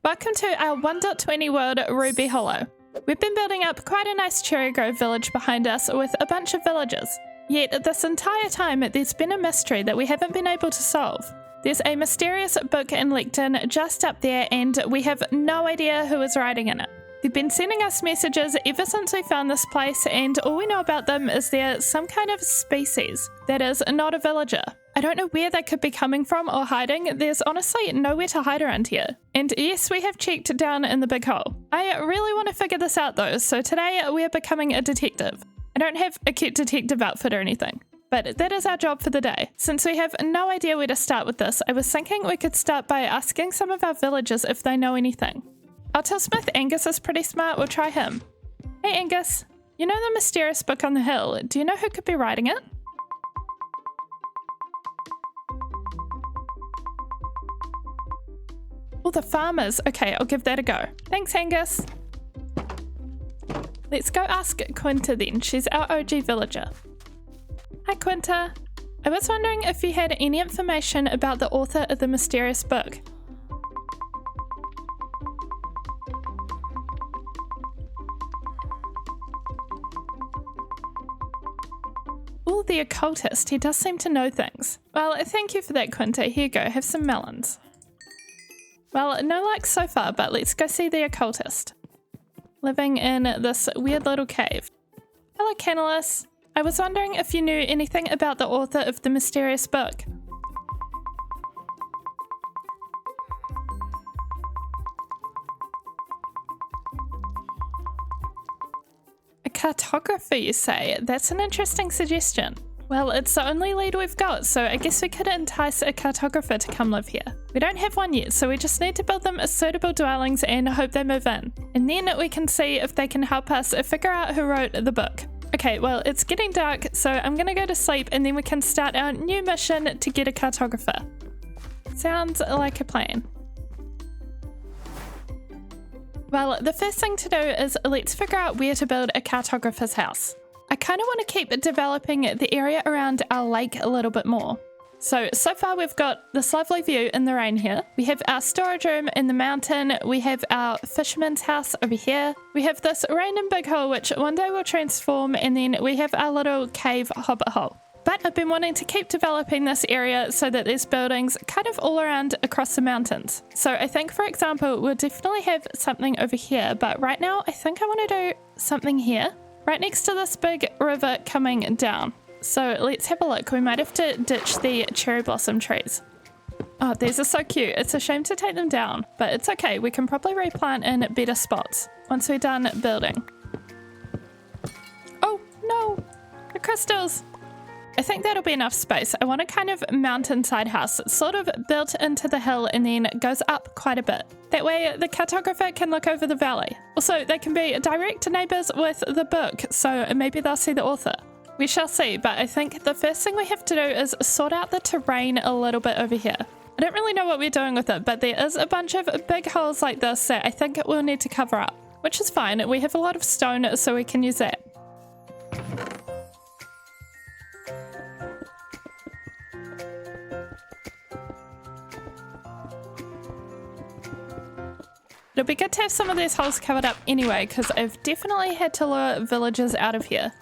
Welcome to our 1.20 world Ruby Hollow. We've been building up quite a nice cherry grove village behind us with a bunch of villagers. Yet this entire time there's been a mystery that we haven't been able to solve. There's a mysterious book and lectern just up there and we have no idea who is writing in it. They've been sending us messages ever since we found this place, and all we know about them is they're some kind of species that is not a villager. I don't know where they could be coming from or hiding. There's honestly nowhere to hide around here. And yes, we have checked down in the big hole. I really want to figure this out though, so today we are becoming a detective. I don't have a cute detective outfit or anything, but that is our job for the day. Since we have no idea where to start with this, I was thinking we could start by asking some of our villagers if they know anything. I'll tell Smith Angus is pretty smart, we'll try him. Hey Angus, you know the mysterious book on the hill, do you know who could be writing it? Oh, the farmers. Okay, I'll give that a go. Thanks, Angus. Let's go ask Quinta then. She's our OG villager. Hi, Quinta. I was wondering if you had any information about the author of the mysterious book. Oh, the occultist. He does seem to know things. Well, thank you for that, Quinta. Here you go. Have some melons. Well, no luck so far, but let's go see the occultist. Living in this weird little cave. Hello, Canalus. I was wondering if you knew anything about the author of the mysterious book. A cartographer, you say? That's an interesting suggestion. Well, it's the only lead we've got, so I guess we could entice a cartographer to come live here. We don't have one yet, so we just need to build them suitable dwellings and hope they move in. And then we can see if they can help us figure out who wrote the book. Okay, well, it's getting dark, so I'm gonna go to sleep and then we can start our new mission to get a cartographer. Sounds like a plan. Well, the first thing to do is let's figure out where to build a cartographer's house. I kind of want to keep developing the area around our lake a little bit more. So far we've got this lovely view in the rain here. We have our storage room in the mountain. We have our fisherman's house over here. We have this random big hole which one day will transform, and then we have our little cave hobbit hole. But I've been wanting to keep developing this area so that there's buildings kind of all around across the mountains. So I think, for example, we'll definitely have something over here, but right now I think I want to do something here, right next to this big river coming down. So let's have a look. We might have to ditch the cherry blossom trees. Oh, these are so cute. It's a shame to take them down, but it's okay. We can probably replant in better spots once we're done building. Oh, no, the crystals. I think that'll be enough space. I want a kind of mountainside house. It's sort of built into the hill and then goes up quite a bit. That way the cartographer can look over the valley. Also, they can be direct neighbours with the book, so maybe they'll see the author. We shall see, but I think the first thing we have to do is sort out the terrain a little bit over here. I don't really know what we're doing with it, but there is a bunch of big holes like this that I think it will need to cover up, which is fine. We have a lot of stone, so we can use that. It'll be good to have some of these holes covered up anyway, because I've definitely had to lure villagers out of here.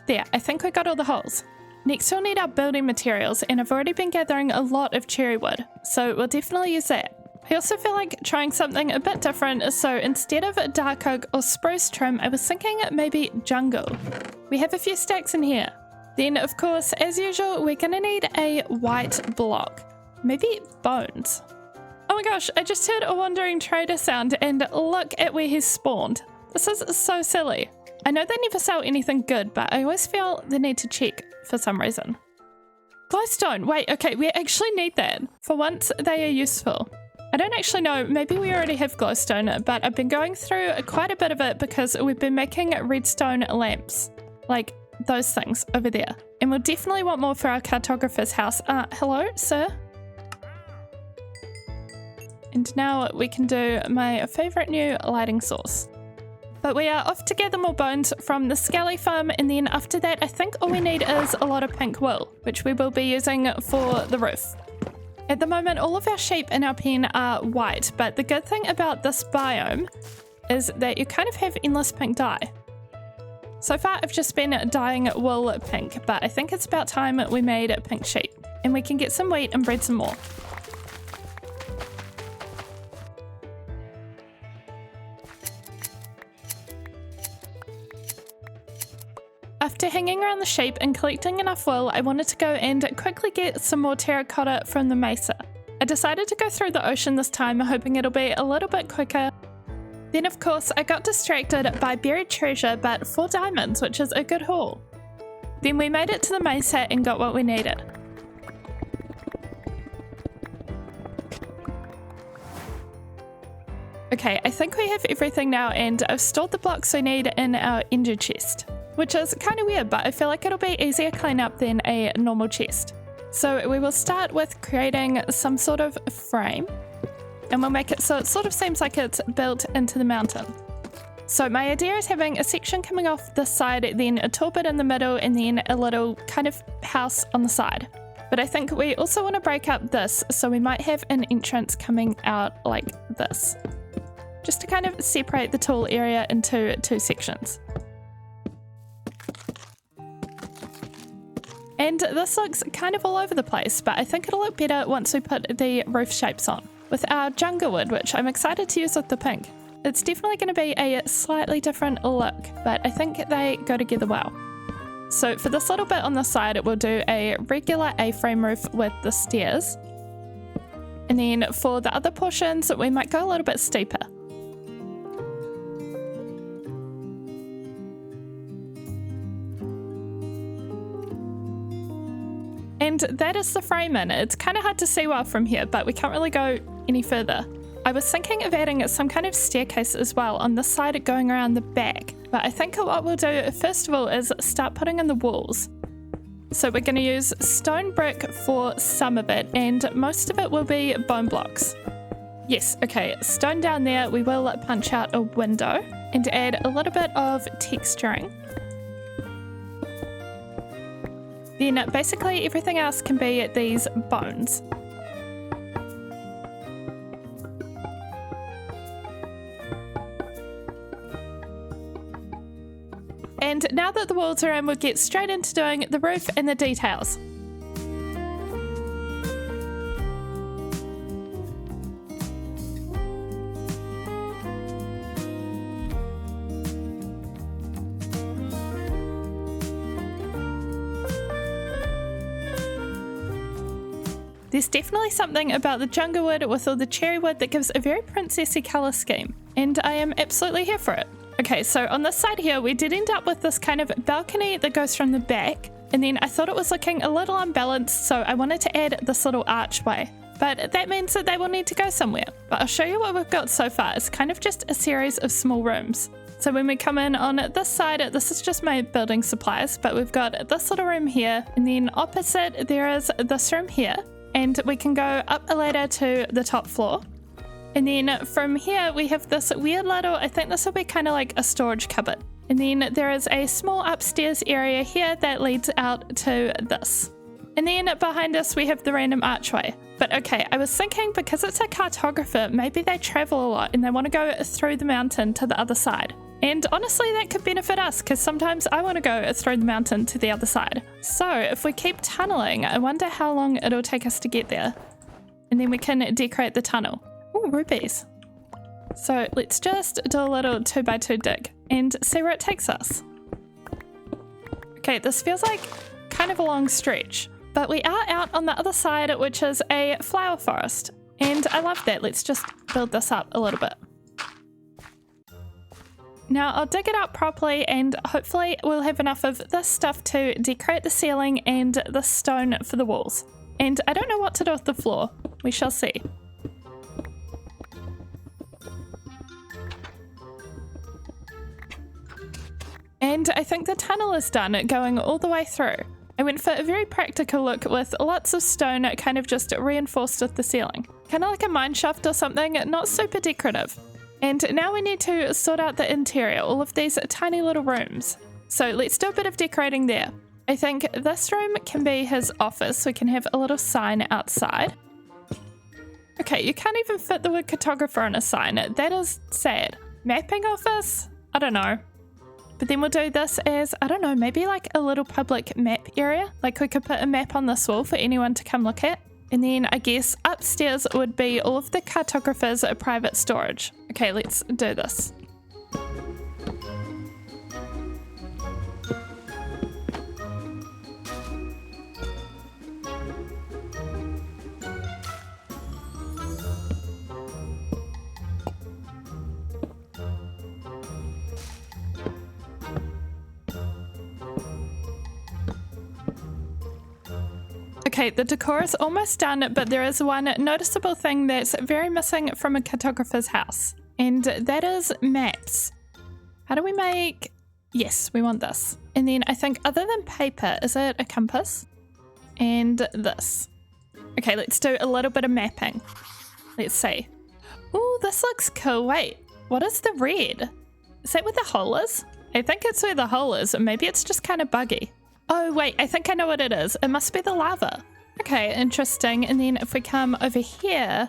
There, I think we got all the holes. Next we'll need our building materials, and I've already been gathering a lot of cherry wood, so we'll definitely use that. I also feel like trying something a bit different, so instead of dark oak or spruce trim, I was thinking maybe jungle. We have a few stacks in here. Then, of course, as usual, we're gonna need a white block. Maybe bones. Oh my gosh, I just heard a wandering trader sound, and look at where he's spawned. This is so silly. I know they never sell anything good, but I always feel the need to check for some reason. Glowstone, wait, okay, we actually need that. For once, they are useful. I don't actually know, maybe we already have glowstone, but I've been going through quite a bit of it because we've been making redstone lamps. Like those things over there. And we'll definitely want more for our cartographer's house. Hello, sir? And now we can do my favorite new lighting source. But we are off to gather more bones from the Skelly farm, and then after that I think all we need is a lot of pink wool, which we will be using for the roof. At the moment, all of our sheep in our pen are white, but the good thing about this biome is that you kind of have endless pink dye. So far, I've just been dyeing wool pink, but I think it's about time we made pink sheep, and we can get some wheat and breed some more. After hanging around the sheep and collecting enough wool, I wanted to go and quickly get some more terracotta from the mesa. I decided to go through the ocean this time, hoping it'll be a little bit quicker. Then of course I got distracted by buried treasure, but 4 diamonds, which is a good haul. Then we made it to the mesa and got what we needed. Okay, I think we have everything now, and I've stored the blocks we need in our ender chest. Which is kind of weird, but I feel like it'll be easier to clean up than a normal chest. So we will start with creating some sort of frame, and we'll make it so it sort of seems like it's built into the mountain. So my idea is having a section coming off this side, then a tall bit in the middle, and then a little kind of house on the side. But I think we also want to break up this, so we might have an entrance coming out like this, just to kind of separate the tall area into 2 sections. And this looks kind of all over the place, but I think it'll look better once we put the roof shapes on with our jungle wood, which I'm excited to use with the pink. It's definitely going to be a slightly different look, but I think they go together well. So for this little bit on the side, we'll do a regular A-frame roof with the stairs. And then for the other portions, we might go a little bit steeper. And that is the frame in. It's kind of hard to see well from here, but we can't really go any further. I was thinking of adding some kind of staircase as well on this side going around the back, but I think what we'll do first of all is start putting in the walls. So we're going to use stone brick for some of it, and most of it will be bone blocks. Yes, okay, stone down there. We will punch out a window and add a little bit of texturing. Then basically everything else can be these bones. And now that the walls are in, we'll get straight into doing the roof and the details. There's definitely something about the jungle wood with all the cherry wood that gives a very princessy colour scheme, and I am absolutely here for it. Okay, so on this side here, we did end up with this kind of balcony that goes from the back, and then I thought it was looking a little unbalanced, so I wanted to add this little archway. But that means that they will need to go somewhere. But I'll show you what we've got so far. It's kind of just a series of small rooms. So when we come in on this side, this is just my building supplies, but we've got this little room here, and then opposite there is this room here. And we can go up a ladder to the top floor. And then from here we have this weird little, I think this will be kind of like a storage cupboard. And then there is a small upstairs area here that leads out to this. And then behind us we have the random archway. But okay, I was thinking because it's a cartographer, maybe they travel a lot and they want to go through the mountain to the other side. And honestly, that could benefit us because sometimes I want to go through the mountain to the other side. So if we keep tunneling, I wonder how long it'll take us to get there. And then we can decorate the tunnel. Oh, rubies. So let's just do a little 2x2 dig and see where it takes us. Okay, this feels like kind of a long stretch, but we are out on the other side, which is a flower forest. And I love that. Let's just build this up a little bit. Now I'll dig it up properly and hopefully we'll have enough of this stuff to decorate the ceiling and the stone for the walls. And I don't know what to do with the floor. We shall see. And I think the tunnel is done, going all the way through. I went for a very practical look with lots of stone kind of just reinforced with the ceiling. Kind of like a mine shaft or something, not super decorative. And now we need to sort out the interior, all of these tiny little rooms. So let's do a bit of decorating there. I think this room can be his office. We can have a little sign outside. Okay, you can't even fit the word cartographer on a sign. That is sad. Mapping office? I don't know. But then we'll do this as, I don't know, maybe like a little public map area. Like we could put a map on this wall for anyone to come look at. And then I guess upstairs would be all of the cartographer's private storage. Okay, let's do this. Okay, the decor is almost done, but there is one noticeable thing that's very missing from a cartographer's house, and that is maps. How do we make... Yes, we want this. And then I think other than paper, is it a compass? And this. Okay, let's do a little bit of mapping. Let's see. Oh, this looks cool. Wait, what is the red? Is that where the hole is? I think it's where the hole is, or maybe it's just kind of buggy. Oh wait, I think I know what it is. It must be the lava. Okay, interesting. And then if we come over here...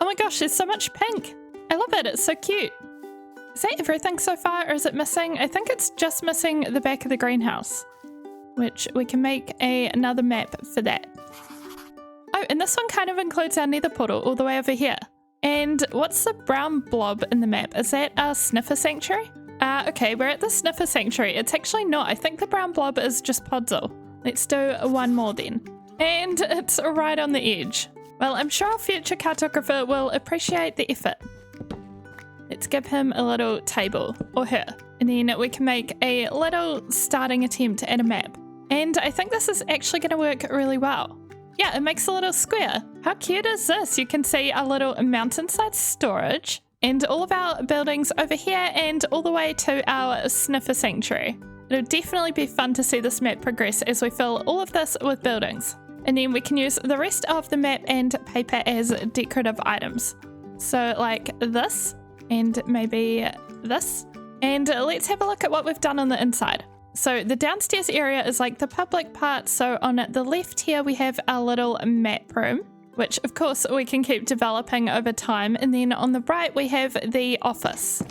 Oh my gosh, there's so much pink. I love it, it's so cute. Is that everything so far, or is it missing? I think it's just missing the back of the greenhouse, which we can make another map for that. Oh, and this one kind of includes our nether portal all the way over here. And what's the brown blob in the map? Is that our sniffer sanctuary? Okay, we're at the sniffer sanctuary. It's actually not. I think the brown blob is just Podzol. Let's do one more then. And it's right on the edge. Well, I'm sure our future cartographer will appreciate the effort. Let's give him a little table, or her. And then we can make a little starting attempt at a map. And I think this is actually going to work really well. Yeah, it makes a little square. How cute is this? You can see our little mountainside storage and all of our buildings over here and all the way to our sniffer sanctuary. It'll definitely be fun to see this map progress as we fill all of this with buildings. And then we can use the rest of the map and paper as decorative items. So like this, and maybe this. And let's have a look at what we've done on the inside. So the downstairs area is like the public part. So on the left here, we have our little map room, which of course we can keep developing over time. And then on the right, we have the office,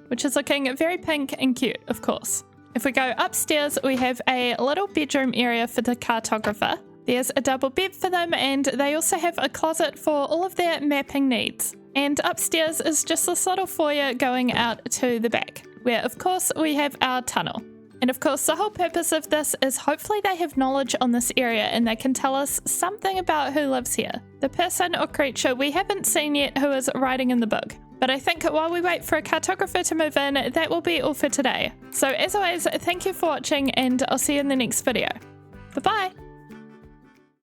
which is looking very pink and cute, of course. If we go upstairs, we have a little bedroom area for the cartographer. There's a double bed for them, and they also have a closet for all of their mapping needs. And upstairs is just this little foyer going out to the back, where of course we have our tunnel. And of course, the whole purpose of this is hopefully they have knowledge on this area and they can tell us something about who lives here. The person or creature we haven't seen yet who is writing in the book. But I think while we wait for a cartographer to move in, that will be all for today. So as always, thank you for watching and I'll see you in the next video. Bye-bye!